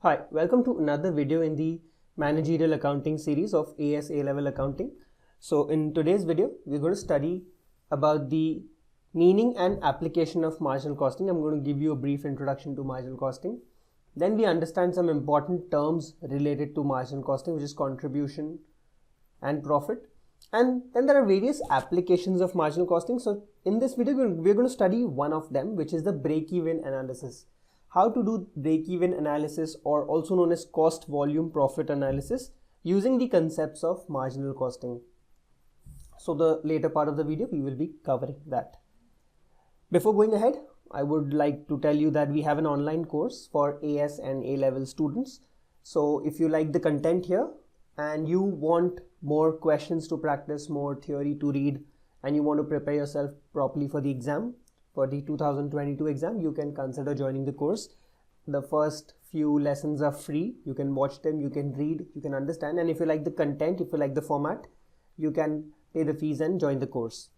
Hi, welcome to another video in the managerial accounting series of AS A-level accounting. So in today's video, we're going to study about the meaning and application of marginal costing. I'm going to give you a brief introduction to marginal costing. Then we understand some important terms related to marginal costing, which is contribution and profit. And then there are various applications of marginal costing. So in this video, we're going to study one of them, which is the break-even analysis. How to do break-even analysis, or also known as cost volume profit analysis, using the concepts of marginal costing. So the later part of the video, we will be covering that. Before going ahead, I would like to tell you that we have an online course for AS and A-level students. So if you like the content here and you want more questions to practice, more theory to read, and you want to prepare yourself properly for the exam, for the 2022 exam, you can consider joining the course. The first few lessons are free. You can watch them, you can read, you can understand, and if you like the content, if you like the format, you can pay the fees and join the course.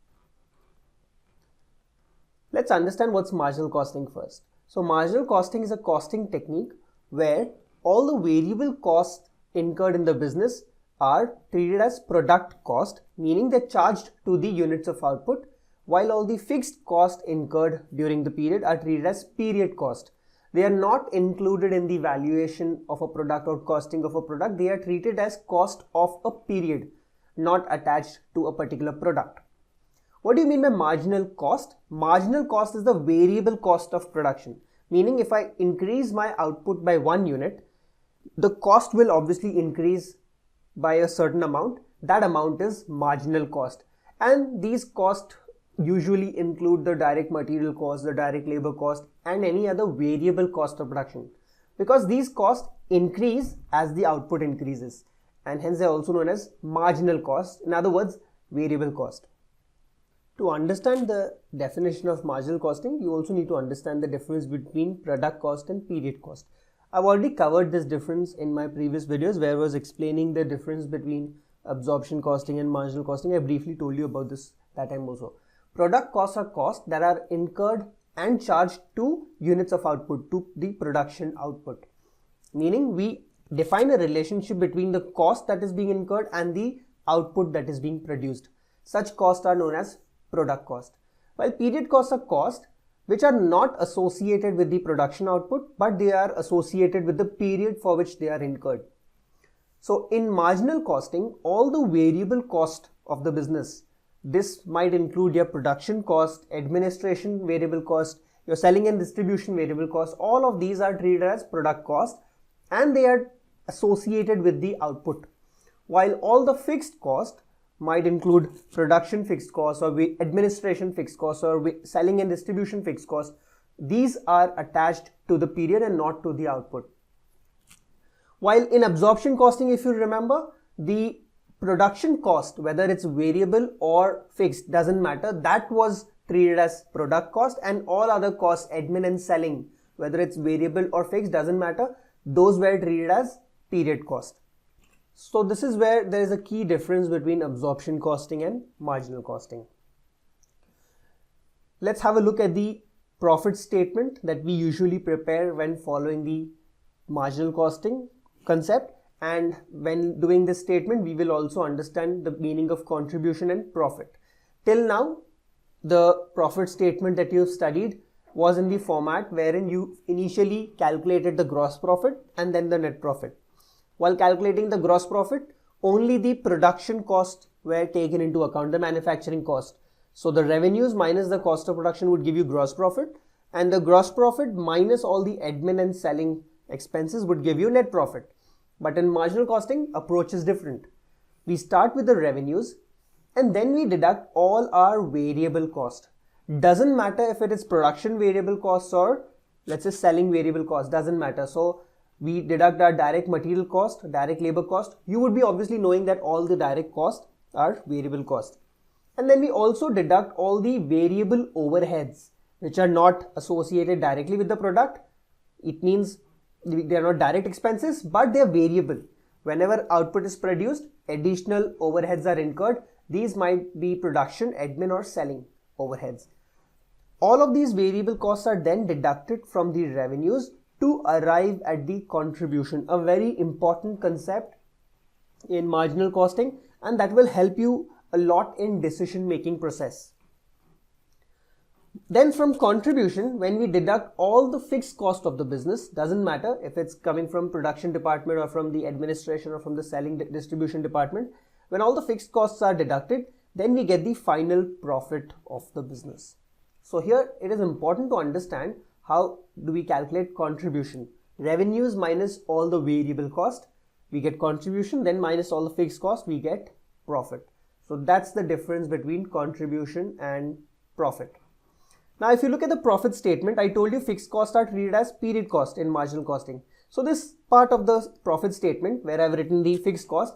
Let's understand what's marginal costing first. So marginal costing is a costing technique where all the variable costs incurred in the business are treated as product cost, meaning they're charged to the units of output, while all the fixed costs incurred during the period are treated as period cost. They are not included in the valuation of a product or costing of a product. They are treated as cost of a period, not attached to a particular product. What do you mean by marginal cost? Marginal cost is the variable cost of production, meaning if I increase my output by 1 unit, the cost will obviously increase by a certain amount. That amount is marginal cost, and these costs usually include the direct material cost, the direct labor cost, and any other variable cost of production, because these costs increase as the output increases, and hence they are also known as marginal cost, in other words variable cost. To understand the definition of marginal costing, you also need to understand the difference between product cost and period cost. I've already covered this difference in my previous videos where I was explaining the difference between absorption costing and marginal costing. I briefly told you about this that time also. Product costs are costs that are incurred and charged to units of output, to the production output. Meaning we define a relationship between the cost that is being incurred and the output that is being produced. Such costs are known as product cost. While period costs are costs which are not associated with the production output, but they are associated with the period for which they are incurred. So in marginal costing, all the variable cost of the business, this might include your production cost, administration variable cost, your selling and distribution variable cost. All of these are treated as product cost and they are associated with the output. While all the fixed cost might include production fixed costs or administration fixed costs or selling and distribution fixed costs, these are attached to the period and not to the output. While in absorption costing, if you remember, the production cost, whether it's variable or fixed, doesn't matter, that was treated as product cost, and all other costs, admin and selling, whether it's variable or fixed, doesn't matter, those were treated as period cost. So this is where there is a key difference between absorption costing and marginal costing. Let's have a look at the profit statement that we usually prepare when following the marginal costing concept. And when doing this statement, we will also understand the meaning of contribution and profit. Till now, the profit statement that you have studied was in the format wherein you initially calculated the gross profit and then the net profit. While calculating the gross profit, only the production costs were taken into account, the manufacturing cost. So the revenues minus the cost of production would give you gross profit, and the gross profit minus all the admin and selling expenses would give you net profit. But in marginal costing, approach is different. We start with the revenues and then we deduct all our variable cost. Doesn't matter if it is production variable costs or let's say selling variable cost, doesn't matter. So we deduct our direct material cost, direct labor cost. You would be obviously knowing that all the direct costs are variable cost. And then we also deduct all the variable overheads which are not associated directly with the product. It means they are not direct expenses, but they are variable. Whenever output is produced, additional overheads are incurred. These might be production, admin or selling overheads. All of these variable costs are then deducted from the revenues to arrive at the contribution, a very important concept in marginal costing, and that will help you a lot in decision making process. Then from contribution, when we deduct all the fixed cost of the business, doesn't matter if it's coming from production department or from the administration or from the selling distribution department, when all the fixed costs are deducted, then we get the final profit of the business. So here it is important to understand how do we calculate contribution. Revenues minus all the variable cost, we get contribution, then minus all the fixed cost, we get profit. So that's the difference between contribution and profit. Now, if you look at the profit statement, I told you fixed costs are treated as period cost in marginal costing. So this part of the profit statement where I've written the fixed cost,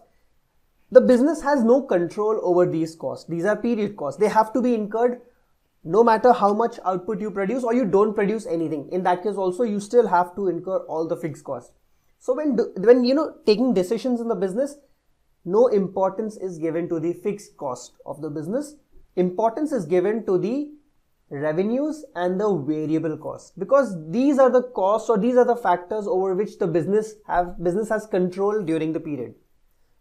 the business has no control over these costs. These are period costs. They have to be incurred no matter how much output you produce or you don't produce anything. In that case also, you still have to incur all the fixed costs. So when taking decisions in the business, no importance is given to the fixed cost of the business. Importance is given to the revenues and the variable costs, because these are the costs or these are the factors over which the business has control during the period.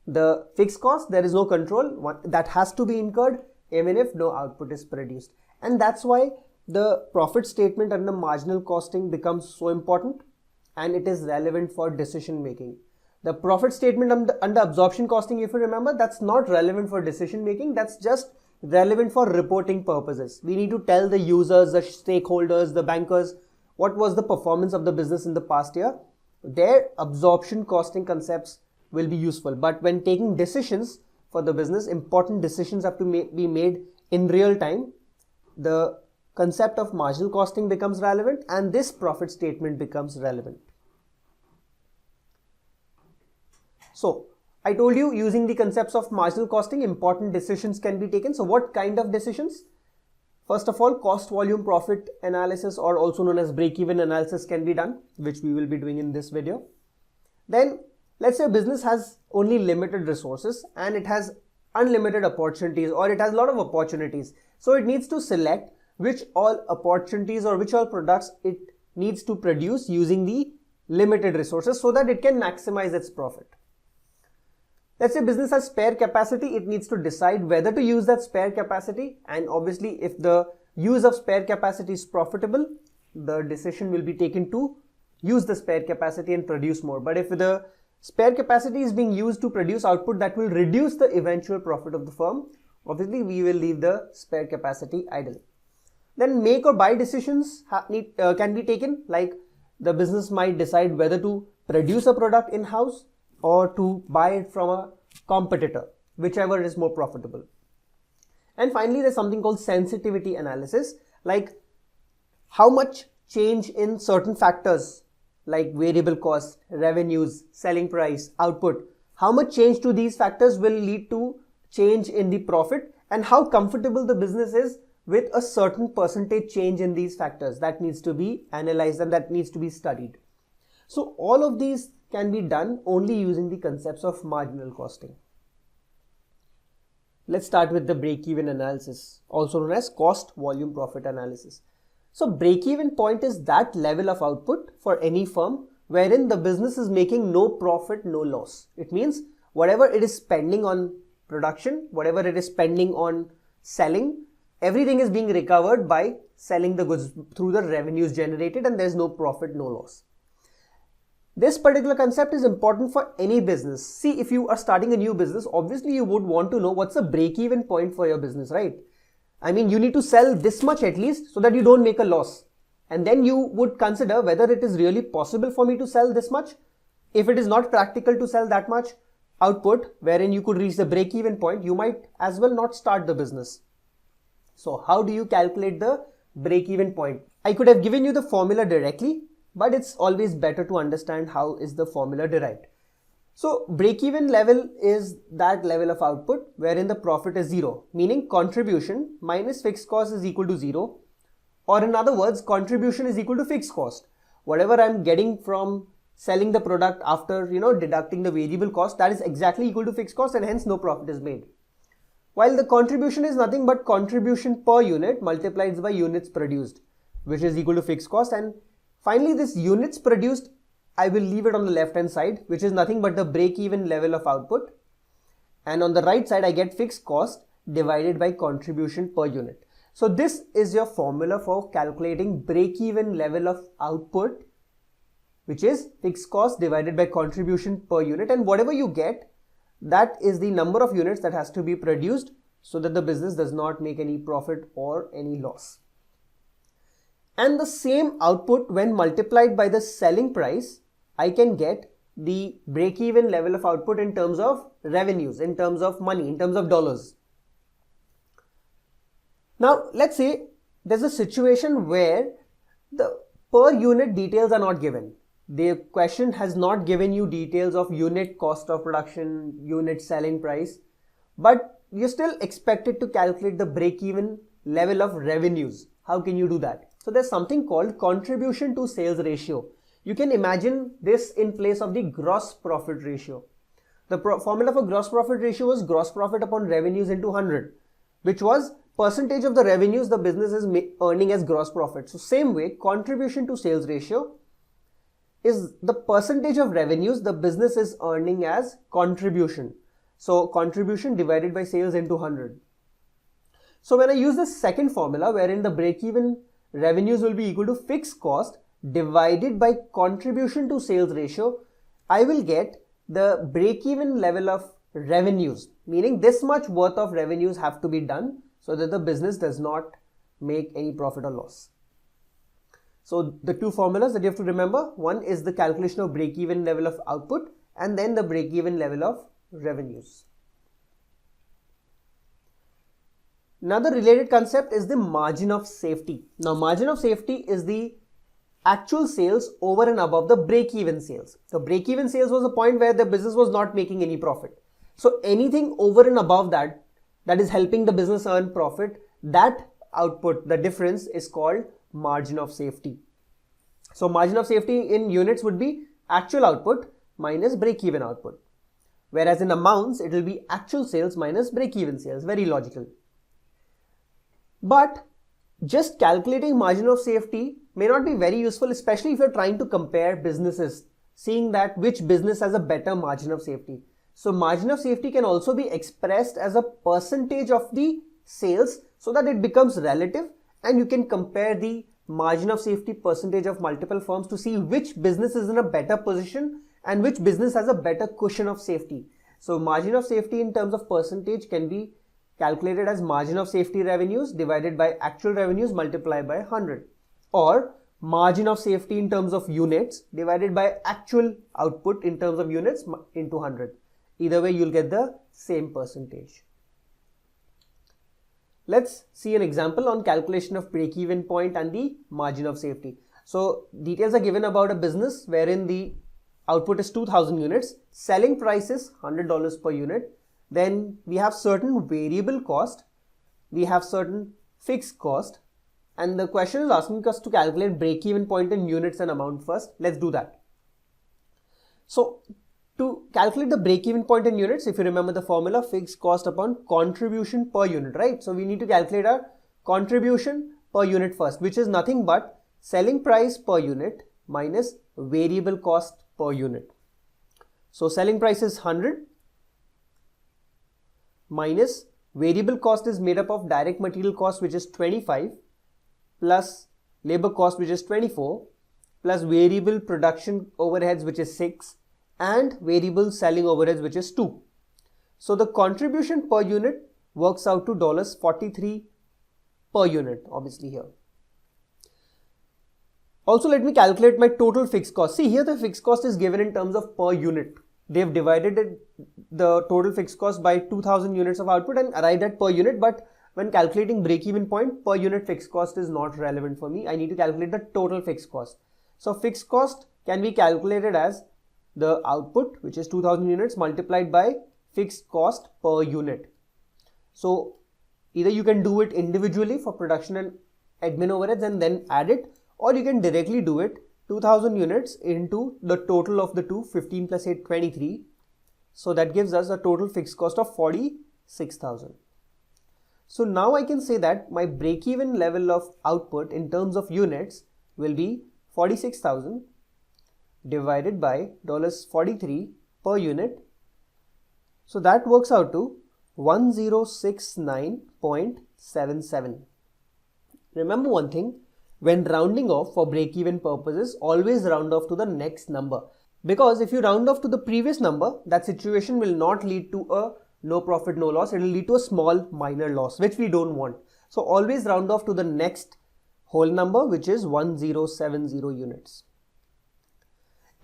The fixed cost, there is no control, that has to be incurred even if no output is produced. And that's why the profit statement under marginal costing becomes so important and it is relevant for decision making. The profit statement under absorption costing, if you remember, that's not relevant for decision making, that's just relevant for reporting purposes. We need to tell the users, the stakeholders, the bankers, what was the performance of the business in the past year. Their absorption costing concepts will be useful. But when taking decisions for the business, important decisions have to be made in real time, the concept of marginal costing becomes relevant and this profit statement becomes relevant. So I told you, using the concepts of marginal costing, important decisions can be taken. So what kind of decisions? First of all, cost volume profit analysis, or also known as break-even analysis, can be done, which we will be doing in this video. Then let's say a business has only limited resources and it has unlimited opportunities, or it has a lot of opportunities. So it needs to select which all opportunities or which all products it needs to produce using the limited resources so that it can maximize its profit. Let's say business has spare capacity, it needs to decide whether to use that spare capacity, and obviously if the use of spare capacity is profitable, the decision will be taken to use the spare capacity and produce more. But if the spare capacity is being used to produce output that will reduce the eventual profit of the firm, obviously we will leave the spare capacity idle. Then make or buy decisions can be taken, like the business might decide whether to produce a product in-house or to buy it from a competitor, whichever is more profitable. And finally, there's something called sensitivity analysis, like how much change in certain factors like variable cost, revenues, selling price, output, how much change to these factors will lead to change in the profit, and how comfortable the business is with a certain percentage change in these factors. That needs to be analyzed and that needs to be studied. So all of these can be done only using the concepts of marginal costing. Let's start with the break-even analysis, also known as cost volume profit analysis. So break-even point is that level of output for any firm wherein the business is making no profit, no loss. It means whatever it is spending on production, whatever it is spending on selling, everything is being recovered by selling the goods through the revenues generated, and there's no profit, no loss. This particular concept is important for any business. See, if you are starting a new business, obviously you would want to know what's the break-even point for your business, right? I mean, you need to sell this much at least so that you don't make a loss. And then you would consider whether it is really possible for me to sell this much. If it is not practical to sell that much output wherein you could reach the break-even point, you might as well not start the business. So how do you calculate the break-even point? I could have given you the formula directly, but it's always better to understand how is the formula derived. So break-even level is that level of output wherein the profit is zero, meaning contribution minus fixed cost is equal to zero, or in other words, contribution is equal to fixed cost. Whatever I'm getting from selling the product after deducting the variable cost, that is exactly equal to fixed cost, and hence no profit is made. While the contribution is nothing but contribution per unit multiplied by units produced, which is equal to fixed cost, and Finally, this units produced, I will leave it on the left hand side, which is nothing but the break-even level of output. And on the right side, I get fixed cost divided by contribution per unit. So this is your formula for calculating break-even level of output, which is fixed cost divided by contribution per unit. And whatever you get, that is the number of units that has to be produced so that the business does not make any profit or any loss. And the same output, when multiplied by the selling price, I can get the break-even level of output in terms of revenues, in terms of money, in terms of dollars. Now, let's say there's a situation where the per unit details are not given. The question has not given you details of unit cost of production, unit selling price, but you're still expected to calculate the break-even level of revenues. How can you do that? So there's something called contribution to sales ratio. You can imagine this in place of the gross profit ratio. The formula for gross profit ratio was gross profit upon revenues into 100, which was percentage of the revenues the business is earning as gross profit. So same way, contribution to sales ratio is the percentage of revenues the business is earning as contribution. So contribution divided by sales into 100. So when I use this second formula, wherein the break-even revenues will be equal to fixed cost divided by contribution to sales ratio, I will get the break-even level of revenues, meaning this much worth of revenues have to be done so that the business does not make any profit or loss. So the two formulas that you have to remember, one is the calculation of break-even level of output and then the break-even level of revenues. Another related concept is the margin of safety. Now, margin of safety is the actual sales over and above the break-even sales. The break-even sales was a point where the business was not making any profit. So anything over and above that, that is helping the business earn profit, that output, the difference, is called margin of safety. So margin of safety in units would be actual output minus break-even output. Whereas in amounts, it will be actual sales minus break-even sales. Very logical. But just calculating margin of safety may not be very useful, especially if you're trying to compare businesses, seeing that which business has a better margin of safety. So margin of safety can also be expressed as a percentage of the sales so that it becomes relative, and you can compare the margin of safety percentage of multiple firms to see which business is in a better position and which business has a better cushion of safety. So margin of safety in terms of percentage can be calculated as margin of safety revenues divided by actual revenues multiplied by 100, or margin of safety in terms of units divided by actual output in terms of units into 100. Either way, you'll get the same percentage. Let's see an example on calculation of break-even point and the margin of safety. So details are given about a business wherein the output is 2000 units, selling price is $100 per unit. Then we have certain variable cost, we have certain fixed cost, and the question is asking us to calculate break-even point in units and amount first. Let's do that. So to calculate the break-even point in units, if you remember the formula, fixed cost upon contribution per unit, right? So we need to calculate our contribution per unit first, which is nothing but selling price per unit minus variable cost per unit. So selling price is 100 minus variable cost is made up of direct material cost, which is 25, plus labor cost, which is 24, plus variable production overheads, which is 6, and variable selling overheads, which is 2. So the contribution per unit works out to $43 per unit, obviously here. Also, let me calculate my total fixed cost. See, here the fixed cost is given in terms of per unit. They've divided the total fixed cost by 2000 units of output and arrived at per unit, but when calculating break-even point, per unit fixed cost is not relevant for me. I need to calculate the total fixed cost. So fixed cost can be calculated as the output, which is 2000 units, multiplied by fixed cost per unit. So either you can do it individually for production and admin overheads and then add it, or you can directly do it 2000 units into the total of the two, 15 plus 8, 23. So that gives us a total fixed cost of 46,000. So now I can say that my break-even level of output in terms of units will be 46,000 divided by $43 per unit. So that works out to 1069.77. Remember one thing, when rounding off for break-even purposes, always round off to the next number. Because if you round off to the previous number, that situation will not lead to a no profit, no loss. It will lead to a small minor loss, which we don't want. So always round off to the next whole number, which is 1070 units.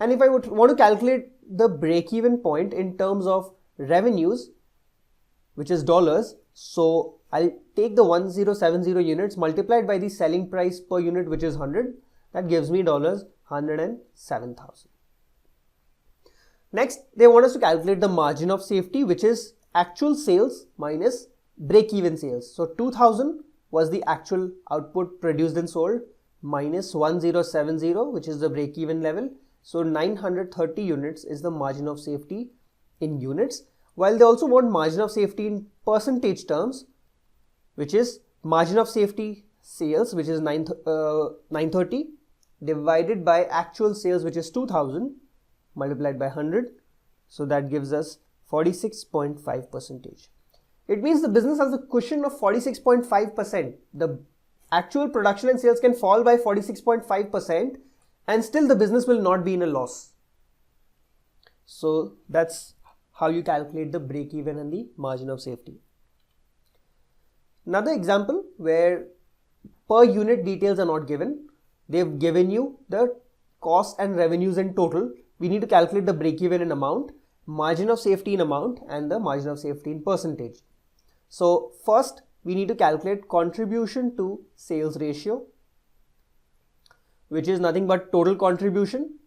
And if I would want to calculate the break-even point in terms of revenues, which is dollars, so I'll take the 1070 units multiplied by the selling price per unit, which is 100. That gives me $107,000. Next, they want us to calculate the margin of safety, which is actual sales minus break-even sales. So 2000 was the actual output produced and sold minus 1070, which is the break-even level. So 930 units is the margin of safety in units. While they also want margin of safety in percentage terms, which is margin of safety sales, which is 930 divided by actual sales, which is 2000 multiplied by 100. So that gives us 46.5%. It means the business has a cushion of 46.5%. The actual production and sales can fall by 46.5% and still the business will not be in a loss. So that's how you calculate the break-even and the margin of safety. Another example where per unit details are not given. They've given you the cost and revenues in total. We need to calculate the break-even in amount, margin of safety in amount, and the margin of safety in percentage. So first we need to calculate contribution to sales ratio, which is nothing but total contribution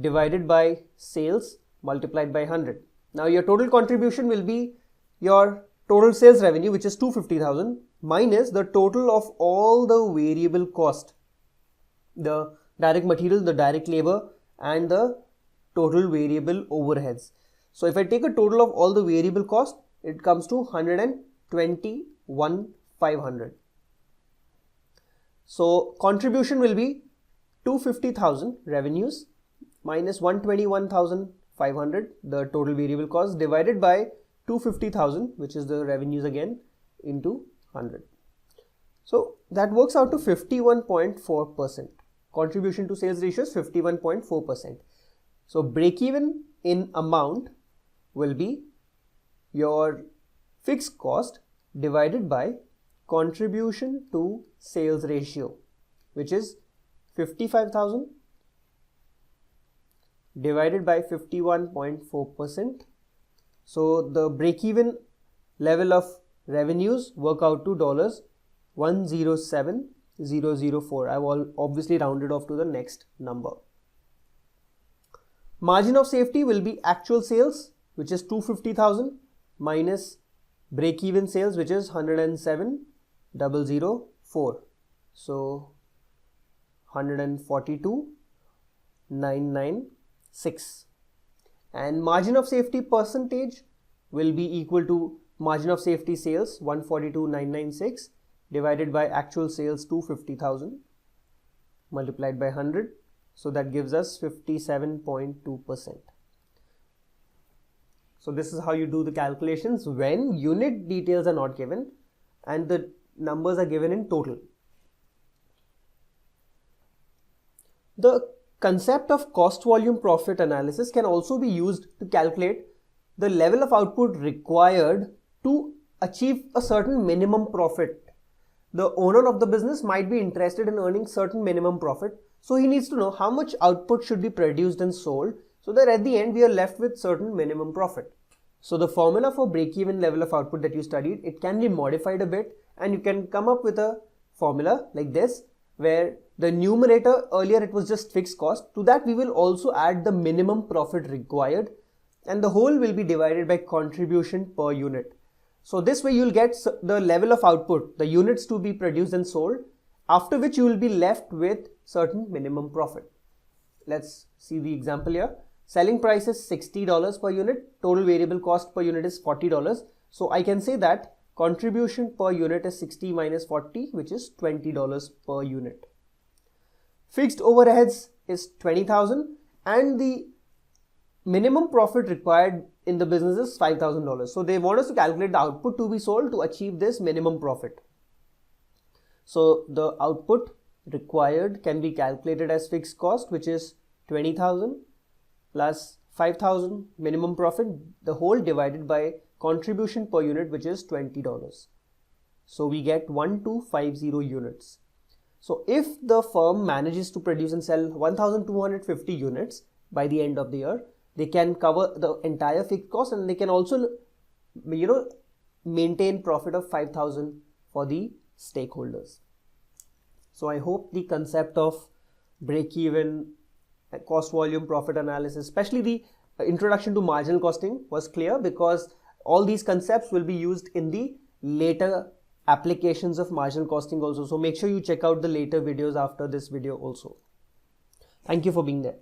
divided by sales multiplied by 100. Now your total contribution will be your total sales revenue, which is 250,000, minus the total of all the variable cost, the direct material, the direct labor, and the total variable overheads. So if I take a total of all the variable cost, it comes to 121,500. So contribution will be 250,000 revenues minus 121,500, the total variable cost, divided by 250,000, which is the revenues again, into 100. So that works out to 51.4%. Contribution to sales ratio is 51.4%. So break even in amount will be your fixed cost divided by contribution to sales ratio, which is 55,000 divided by 51.4%. So the break-even level of revenues work out to $107,004. I've obviously rounded off to the next number. Margin of safety will be actual sales, which is 250,000 minus break-even sales, which is 107,004. So 142,996. And margin of safety percentage will be equal to margin of safety sales 142,996 divided by actual sales 250,000 multiplied by 100. So that gives us 57.2%. So this is how you do the calculations when unit details are not given and the numbers are given in total. The concept of cost volume profit analysis can also be used to calculate the level of output required to achieve a certain minimum profit. The owner of the business might be interested in earning certain minimum profit, so he needs to know how much output should be produced and sold so that at the end we are left with certain minimum profit. So the formula for break-even level of output that you studied, it can be modified a bit and you can come up with a formula like this, where the numerator, earlier it was just fixed cost, to that we will also add the minimum profit required and the whole will be divided by contribution per unit. So this way you will get the level of output, the units to be produced and sold, after which you will be left with certain minimum profit. Let's see the example here. Selling price is $60 per unit, total variable cost per unit is $40. So I can say that contribution per unit is 60 minus 40, which is $20 per unit. Fixed overheads is 20,000 and the minimum profit required in the business is $5,000. So they want us to calculate the output to be sold to achieve this minimum profit. So the output required can be calculated as fixed cost, which is 20,000 plus 5,000 minimum profit, the whole divided by contribution per unit, which is $20. So we get 1250 units. So if the firm manages to produce and sell 1,250 units by the end of the year, they can cover the entire fixed cost and they can also, maintain profit of 5,000 for the stakeholders. So I hope the concept of break-even, cost volume profit analysis, especially the introduction to marginal costing was clear, because all these concepts will be used in the later applications of marginal costing also. So make sure you check out the later videos after this video also. Thank you for being there.